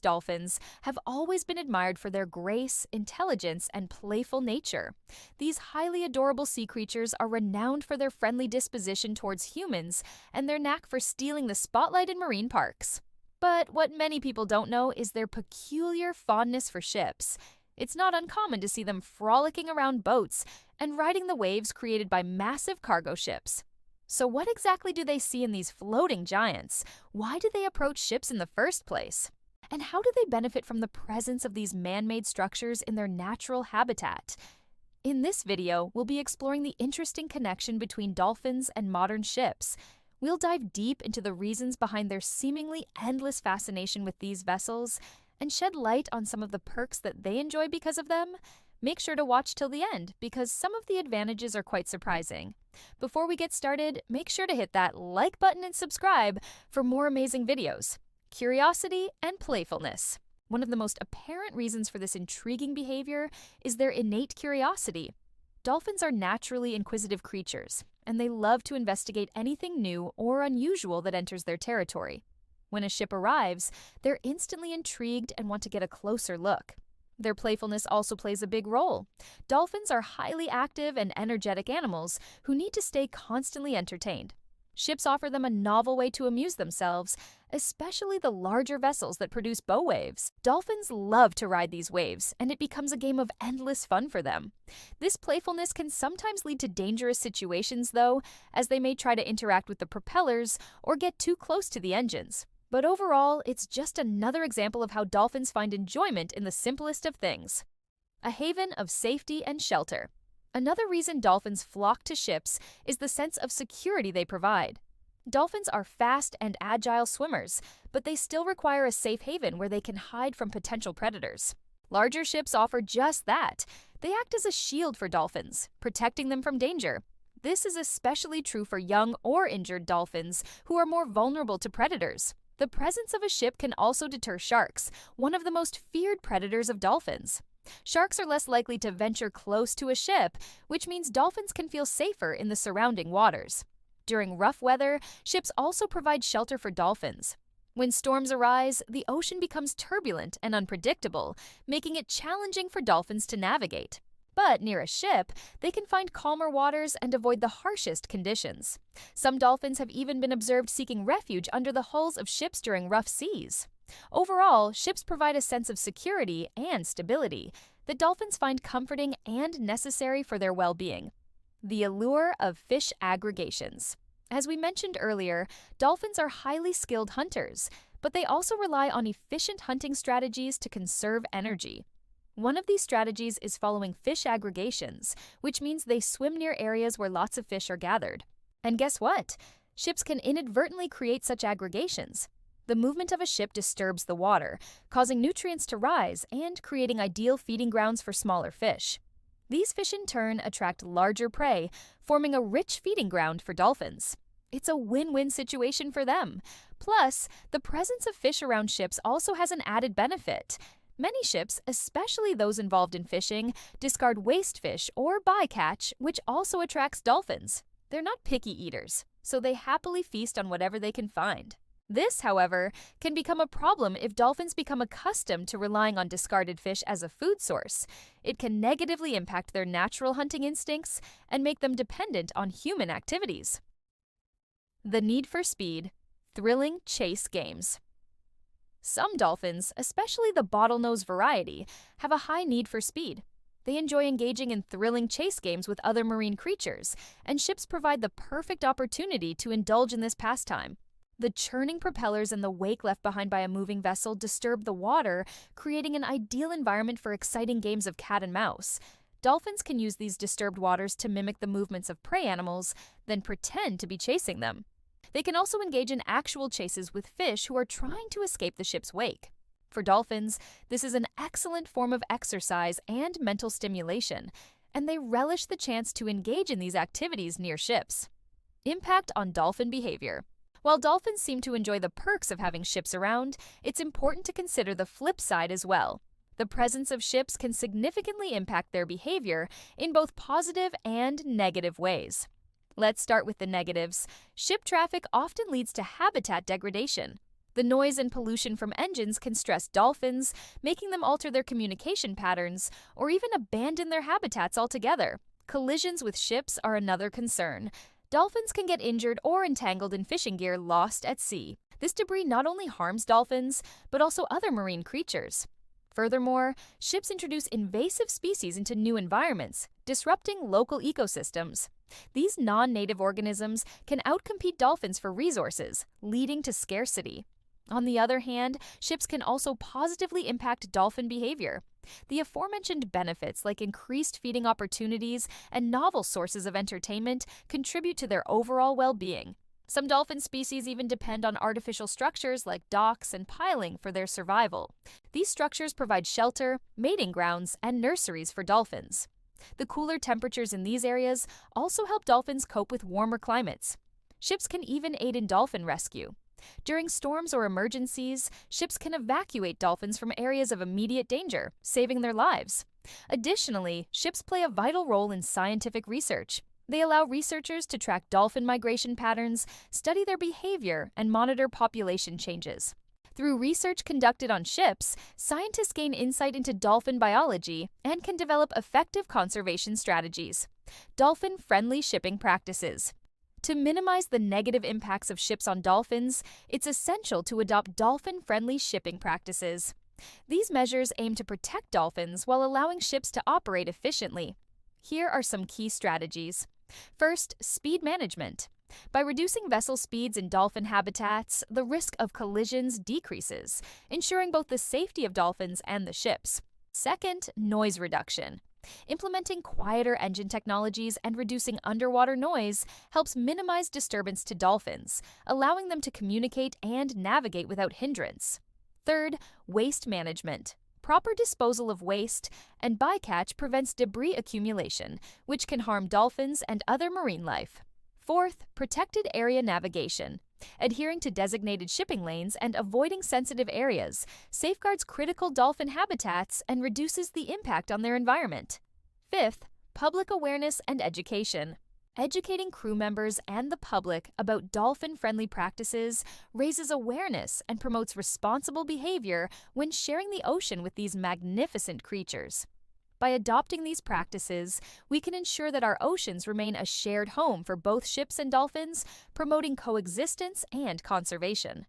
dolphins have always been admired for their grace, intelligence, and playful nature. These highly adorable sea creatures are renowned for their friendly disposition towards humans and their knack for stealing the spotlight in marine parks. But what many people don't know is their peculiar fondness for ships. It's not uncommon to see them frolicking around boats and riding the waves created by massive cargo ships. So what exactly do they see in these floating giants? Why do they approach ships in the first place? And how do they benefit from the presence of these man-made structures in their natural habitat? In this video, we'll be exploring the interesting connection between dolphins and modern ships. We'll dive deep into the reasons behind their seemingly endless fascination with these vessels and shed light on some of the perks that they enjoy because of them. Make sure to watch till the end because some of the advantages are quite surprising. Before we get started, make sure to hit that like button and subscribe for more amazing videos. Curiosity and playfulness. One of the most apparent reasons for this intriguing behavior is their innate curiosity. Dolphins are naturally inquisitive creatures, and they love to investigate anything new or unusual that enters their territory. When a ship arrives, they're instantly intrigued and want to get a closer look. Their playfulness also plays a big role. Dolphins are highly active and energetic animals who need to stay constantly entertained. Ships offer them a novel way to amuse themselves, especially the larger vessels that produce bow waves. Dolphins love to ride these waves, and it becomes a game of endless fun for them. This playfulness can sometimes lead to dangerous situations, though, as they may try to interact with the propellers or get too close to the engines. But overall, it's just another example of how dolphins find enjoyment in the simplest of things. A haven of safety and shelter. Another reason dolphins flock to ships is the sense of security they provide. Dolphins are fast and agile swimmers, but they still require a safe haven where they can hide from potential predators. Larger ships offer just that. They act as a shield for dolphins, protecting them from danger. This is especially true for young or injured dolphins who are more vulnerable to predators. The presence of a ship can also deter sharks, one of the most feared predators of dolphins. Sharks are less likely to venture close to a ship, which means dolphins can feel safer in the surrounding waters. During rough weather, ships also provide shelter for dolphins. When storms arise, the ocean becomes turbulent and unpredictable, making it challenging for dolphins to navigate. But near a ship, they can find calmer waters and avoid the harshest conditions. Some dolphins have even been observed seeking refuge under the hulls of ships during rough seas. Overall, ships provide a sense of security and stability that dolphins find comforting and necessary for their well-being. The allure of fish aggregations. As we mentioned earlier, dolphins are highly skilled hunters, but they also rely on efficient hunting strategies to conserve energy. One of these strategies is following fish aggregations, which means they swim near areas where lots of fish are gathered. And guess what? Ships can inadvertently create such aggregations. The movement of a ship disturbs the water, causing nutrients to rise and creating ideal feeding grounds for smaller fish. These fish in turn attract larger prey, forming a rich feeding ground for dolphins. It's a win-win situation for them. Plus, the presence of fish around ships also has an added benefit. Many ships, especially those involved in fishing, discard waste fish or bycatch, which also attracts dolphins. They're not picky eaters, so they happily feast on whatever they can find. This, however, can become a problem if dolphins become accustomed to relying on discarded fish as a food source. It can negatively impact their natural hunting instincts and make them dependent on human activities. The need for speed. Thrilling chase games. Some dolphins, especially the bottlenose variety, have a high need for speed. They enjoy engaging in thrilling chase games with other marine creatures, and ships provide the perfect opportunity to indulge in this pastime. The churning propellers and the wake left behind by a moving vessel disturb the water, creating an ideal environment for exciting games of cat and mouse. Dolphins can use these disturbed waters to mimic the movements of prey animals, then pretend to be chasing them. They can also engage in actual chases with fish who are trying to escape the ship's wake. For dolphins, this is an excellent form of exercise and mental stimulation, and they relish the chance to engage in these activities near ships. Impact on dolphin behavior. While dolphins seem to enjoy the perks of having ships around, it's important to consider the flip side as well. The presence of ships can significantly impact their behavior in both positive and negative ways. Let's start with the negatives. Ship traffic often leads to habitat degradation. The noise and pollution from engines can stress dolphins, making them alter their communication patterns or even abandon their habitats altogether. Collisions with ships are another concern. Dolphins can get injured or entangled in fishing gear lost at sea. This debris not only harms dolphins, but also other marine creatures. Furthermore, ships introduce invasive species into new environments, disrupting local ecosystems. These non-native organisms can outcompete dolphins for resources, leading to scarcity. On the other hand, ships can also positively impact dolphin behavior. The aforementioned benefits, like increased feeding opportunities and novel sources of entertainment, contribute to their overall well-being. Some dolphin species even depend on artificial structures like docks and piling for their survival. These structures provide shelter, mating grounds, and nurseries for dolphins. The cooler temperatures in these areas also help dolphins cope with warmer climates. Ships can even aid in dolphin rescue. During storms or emergencies, ships can evacuate dolphins from areas of immediate danger, saving their lives. Additionally, ships play a vital role in scientific research. They allow researchers to track dolphin migration patterns, study their behavior, and monitor population changes. Through research conducted on ships, scientists gain insight into dolphin biology and can develop effective conservation strategies. Dolphin-friendly shipping practices. To minimize the negative impacts of ships on dolphins, it's essential to adopt dolphin-friendly shipping practices. These measures aim to protect dolphins while allowing ships to operate efficiently. Here are some key strategies. First, speed management. By reducing vessel speeds in dolphin habitats, the risk of collisions decreases, ensuring both the safety of dolphins and the ships. Second, noise reduction. Implementing quieter engine technologies and reducing underwater noise helps minimize disturbance to dolphins, allowing them to communicate and navigate without hindrance. Third, waste management. Proper disposal of waste and bycatch prevents debris accumulation, which can harm dolphins and other marine life. Fourth, protected area navigation. Adhering to designated shipping lanes and avoiding sensitive areas safeguards critical dolphin habitats and reduces the impact on their environment. Fifth, public awareness and education. Educating crew members and the public about dolphin-friendly practices raises awareness and promotes responsible behavior when sharing the ocean with these magnificent creatures. By adopting these practices, we can ensure that our oceans remain a shared home for both ships and dolphins, promoting coexistence and conservation.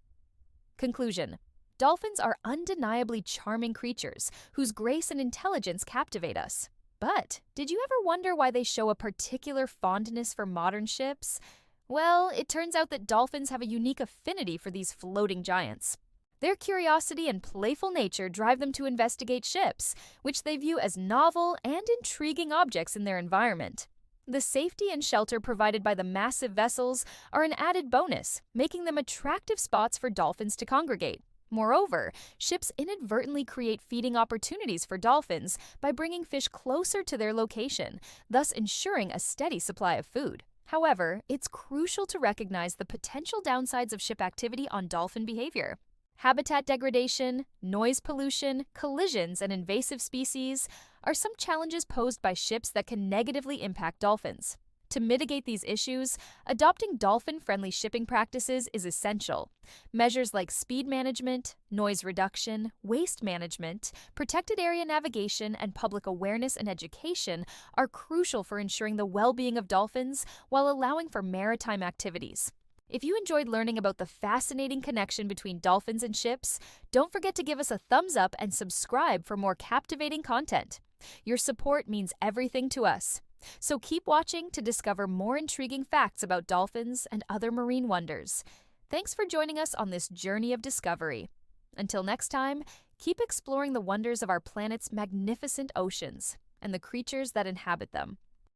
Conclusion: dolphins are undeniably charming creatures whose grace and intelligence captivate us. But did you ever wonder why they show a particular fondness for modern ships? Well, it turns out that dolphins have a unique affinity for these floating giants. Their curiosity and playful nature drive them to investigate ships, which they view as novel and intriguing objects in their environment. The safety and shelter provided by the massive vessels are an added bonus, making them attractive spots for dolphins to congregate. Moreover, ships inadvertently create feeding opportunities for dolphins by bringing fish closer to their location, thus ensuring a steady supply of food. However, it's crucial to recognize the potential downsides of ship activity on dolphin behavior. Habitat degradation, noise pollution, collisions, and invasive species are some challenges posed by ships that can negatively impact dolphins. To mitigate these issues, adopting dolphin-friendly shipping practices is essential. Measures like speed management, noise reduction, waste management, protected area navigation, and public awareness and education are crucial for ensuring the well-being of dolphins while allowing for maritime activities. If you enjoyed learning about the fascinating connection between dolphins and ships, don't forget to give us a thumbs up and subscribe for more captivating content. Your support means everything to us. So keep watching to discover more intriguing facts about dolphins and other marine wonders. Thanks for joining us on this journey of discovery. Until next time, keep exploring the wonders of our planet's magnificent oceans and the creatures that inhabit them.